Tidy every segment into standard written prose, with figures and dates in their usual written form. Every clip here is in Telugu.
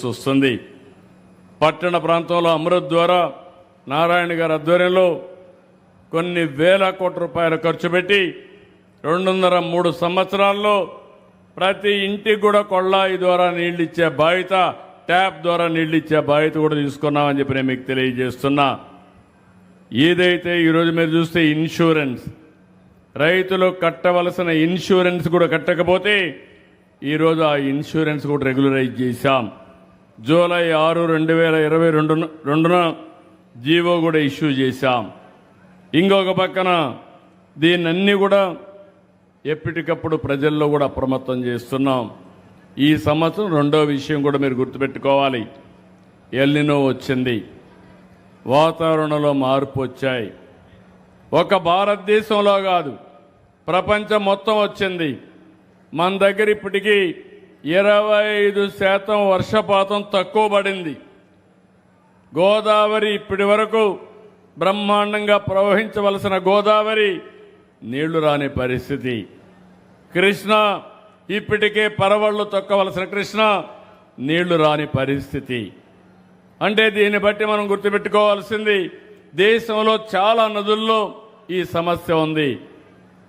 వస్తుంది. పట్టణ ప్రాంతంలో అమృత్ ద్వారా నారాయణ గారి ఆధ్వర్యంలో కొన్ని వేల కోట్ల రూపాయలు ఖర్చు పెట్టి 2.5-3 సంవత్సరాల్లో ప్రతి ఇంటికి కూడా కొళ్ళాయి ద్వారా నీళ్లు ఇచ్చే బాధ్యత, ట్యాప్ ద్వారా నీళ్లు ఇచ్చే బాధ్యత కూడా తీసుకున్నామని చెప్పి నేను మీకు తెలియజేస్తున్నా. ఏదైతే ఈరోజు మీరు చూస్తే ఇన్సూరెన్స్, రైతులు కట్టవలసిన ఇన్సూరెన్స్ కూడా కట్టకపోతే ఈరోజు ఆ ఇన్సూరెన్స్ కూడా రెగ్యులరైజ్ చేశాం. జూలై 6, 2022న జీవో కూడా ఇష్యూ చేశాం. ఇంకొక పక్కన దీన్నన్నీ కూడా ఎప్పటికప్పుడు ప్రజల్లో కూడా అప్రమత్తం చేస్తున్నాం. ఈ సంవత్సరం రెండో విషయం కూడా మీరు గుర్తుపెట్టుకోవాలి. ఎల్నినో వచ్చింది, వాతావరణంలో మార్పు వచ్చాయి. ఒక భారతదేశంలో కాదు, ప్రపంచం మొత్తం వచ్చింది. మన దగ్గర ఇప్పటికీ 25% వర్షపాతం తక్కువ పడింది. గోదావరి ఇప్పటి వరకు బ్రహ్మాండంగా ప్రవహించవలసిన గోదావరి నీళ్లు రాని పరిస్థితి. కృష్ణ ఇప్పటికే పరవళ్లు తొక్కవలసిన కృష్ణ నీళ్లు రాని పరిస్థితి. అంటే దీన్ని బట్టి మనం గుర్తుపెట్టుకోవాల్సింది, దేశంలో చాలా నదుల్లో ఈ సమస్య ఉంది.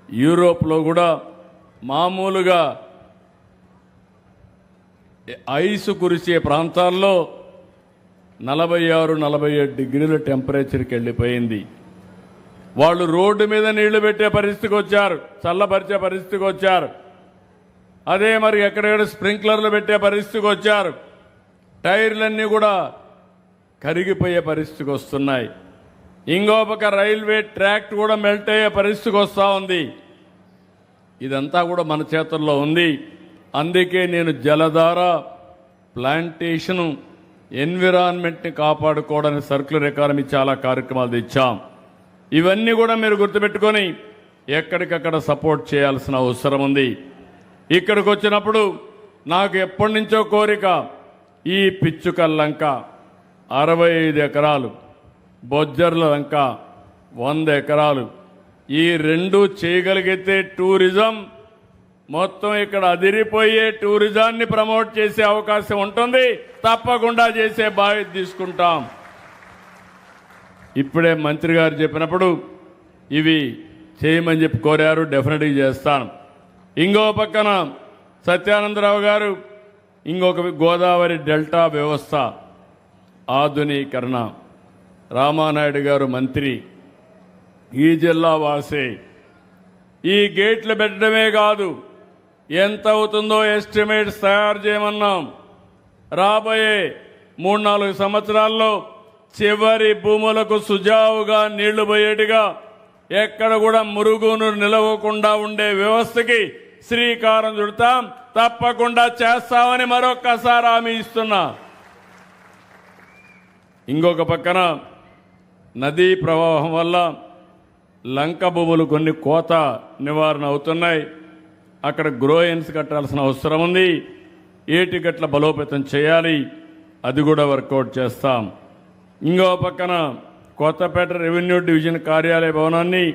యూరోప్లో కూడా మామూలుగా ఐసు కురిసే ప్రాంతాల్లో 46-47 డిగ్రీల టెంపరేచర్కి వెళ్ళిపోయింది. వాళ్ళు రోడ్డు మీద నీళ్లు పెట్టే పరిస్థితికి వచ్చారు, చల్లబరిచే పరిస్థితికి వచ్చారు. అదే మరి ఎక్కడెక్కడ స్ప్రింక్లర్లు పెట్టే పరిస్థితికి వచ్చారు. టైర్లన్నీ కూడా కరిగిపోయే పరిస్థితికి వస్తున్నాయి. ఇంకొక రైల్వే ట్రాక్ కూడా మెల్ట్ అయ్యే పరిస్థితికి వస్తూ ఉంది. ఇదంతా కూడా మన చేతుల్లో ఉంది. అందుకే నేను జలధార, ప్లాంటేషను, ఎన్విరాన్మెంట్ని కాపాడుకోవడానికి సర్క్యులర్ ఎకానమీ చాలా కార్యక్రమాలు తెచ్చాం. ఇవన్నీ కూడా మీరు గుర్తుపెట్టుకొని ఎక్కడికక్కడ సపోర్ట్ చేయాల్సిన అవసరం ఉంది. ఇక్కడికి వచ్చినప్పుడు నాకు ఎప్పటి నుంచో కోరిక, ఈ పిచ్చుకల్ లంక 65 ఎకరాలు, బొజ్జర్ల లంక 100 ఎకరాలు, ఈ రెండు చేయగలిగితే టూరిజం మొత్తం ఇక్కడ అదిరిపోయే టూరిజాన్ని ప్రమోట్ చేసే అవకాశం ఉంటుంది. తప్పకుండా చేసే బాధ్యత తీసుకుంటాం. ఇప్పుడే మంత్రి గారు చెప్పినప్పుడు ఇవి చేయమని చెప్పి కోరారు, డెఫినెట్గా చేస్తాను. ఇంకో పక్కన సత్యానందరావు గారు ఇంకొక గోదావరి డెల్టా వ్యవస్థ ఆధునీకరణ, రామానాయుడు గారు మంత్రి, ఈ జిల్లా వాసే. ఈ గేట్లు పెట్టడమే కాదు, ఎంత అవుతుందో ఎస్టిమేట్స్ తయారు చేయమన్నాం. రాబోయే 3-4 సంవత్సరాల్లో చివరి భూములకు సుజావుగా నీళ్లు పోయేట్టుగా, ఎక్కడ కూడా మురుగును నిలవకుండా ఉండే వ్యవస్థకి శ్రీకారం చుడతాం. తప్పకుండా చేస్తామని మరొక్కసారి హామీ ఇస్తున్నా. ఇంకొక పక్కన నదీ ప్రవాహం వల్ల లంక భూములు కొన్ని కోత నివారణ అవుతున్నాయి. అక్కడ గ్రోయన్స్ కట్టాల్సిన అవసరం ఉంది. ఏటిగట్ల బలోపేతం చేయాలి, అది కూడా వర్కౌట్ చేస్తాం. ఇంకో పక్కన కొత్తపేట రెవెన్యూ డివిజన్ కార్యాలయ భవనాన్ని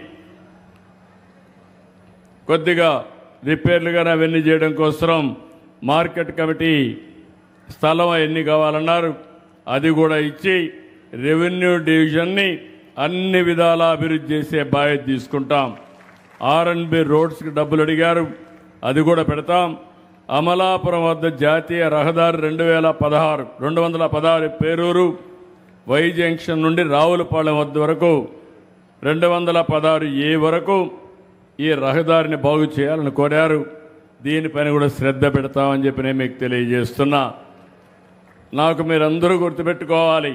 కొద్దిగా రిపేర్లుగా అవన్నీ చేయడం కోసం మార్కెట్ కమిటీ స్థలం ఎన్ని కావాలన్నారు, అది కూడా ఇచ్చి రెవెన్యూ డివిజన్ని అన్ని విధాలా అభివృద్ధి చేసే బాధ్యత తీసుకుంటాం. R&B రోడ్స్కి డబ్బులు అడిగారు, అది కూడా పెడతాం. అమలాపురం వద్ద జాతీయ రహదారి 216 పేరూరు వై జంక్షన్ నుండి రావులపాలెం వద్ద వరకు 216A వరకు ఈ రహదారిని బాగు చేయాలని కోరారు. దీనిపైన కూడా శ్రద్ధ పెడతామని చెప్పి నేను మీకు తెలియజేస్తున్నా. నాకు మీరందరూ గుర్తుపెట్టుకోవాలి,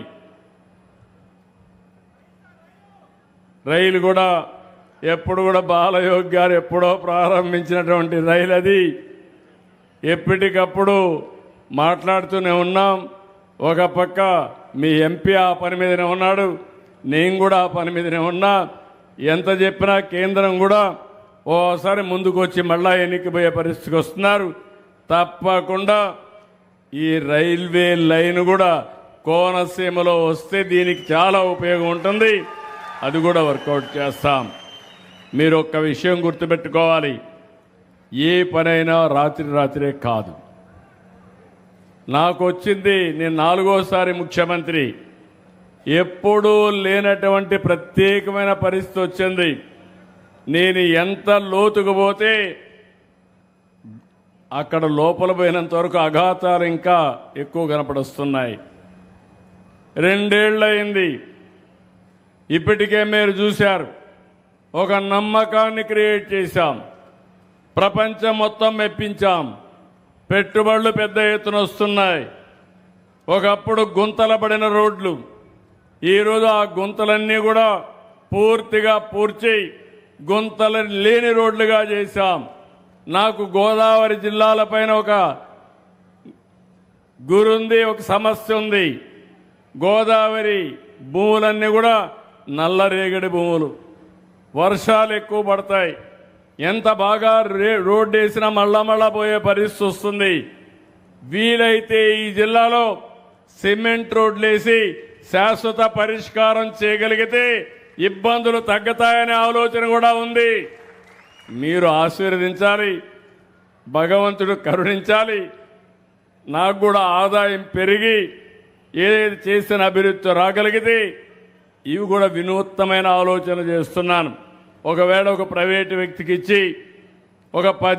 రైలు కూడా ఎప్పుడు కూడా బాలయోగి గారు ఎప్పుడో ప్రారంభించినటువంటి రైలు అది. ఎప్పటికప్పుడు మాట్లాడుతూనే ఉన్నాం. ఒక పక్క మీ ఎంపీ ఆ పని మీదనే ఉన్నాడు, నేను కూడా ఆ పని మీదనే ఉన్నా. ఎంత చెప్పినా కేంద్రం కూడా ఓసారి ముందుకు వచ్చి మళ్ళా ఎన్నికపోయే పరిస్థితికి వస్తున్నారు. తప్పకుండా ఈ రైల్వే లైన్ కూడా కోనసీమలో వస్తే దీనికి చాలా ఉపయోగం ఉంటుంది, అది కూడా వర్కౌట్ చేస్తాం. మీరు ఒక్క విషయం గుర్తుపెట్టుకోవాలి, ఏ పనైనా రాత్రి రాత్రే కాదు. నాకు వచ్చింది, నేను 4వసారి ముఖ్యమంత్రి, ఎప్పుడూ లేనటువంటి ప్రత్యేకమైన పరిస్థితి వచ్చింది. నేను ఎంత లోతుకు పోతే అక్కడ లోపల పోయినంత వరకు అఘాతాలు ఇంకా ఎక్కువ కనపడొస్తున్నాయి. 2 ఏళ్లయింది. ఇప్పటికే మీరు చూశారు, ఒక నమ్మకాన్ని క్రియేట్ చేశాం, ప్రపంచం మొత్తం మెప్పించాం, పెట్టుబడులు పెద్ద ఎత్తున వస్తున్నాయి. ఒకప్పుడు గుంతల పడిన రోడ్లు, ఈరోజు ఆ గుంతలన్నీ కూడా పూర్తిగా పూడ్చి గుంతలు లేని రోడ్లుగా చేశాం. నాకు గోదావరి జిల్లాల పైన ఒక గురుంది, ఒక సమస్య ఉంది. గోదావరి భూములన్నీ కూడా నల్లరేగడి భూములు, వర్షాలు ఎక్కువ పడతాయి, ఎంత బాగా రోడ్డు వేసినా మళ్ళా పోయే పరిస్థితి వస్తుంది. వీలైతే ఈ జిల్లాలో సిమెంట్ రోడ్లేసి శాశ్వత పరిష్కారం చేయగలిగితే ఇబ్బందులు తగ్గుతాయనే ఆలోచన కూడా ఉంది. మీరు ఆశీర్వదించాలి, భగవంతుడు కరుణించాలి. నాకు కూడా ఆదాయం పెరిగి ఏదైతే చేసిన అభివృద్ధి రాగలిగితే ఇవి కూడా వినూత్నమైన ఆలోచన చేస్తున్నాను. ఒకవేళ ఒక ప్రైవేటు వ్యక్తికి ఇచ్చి ఒక 10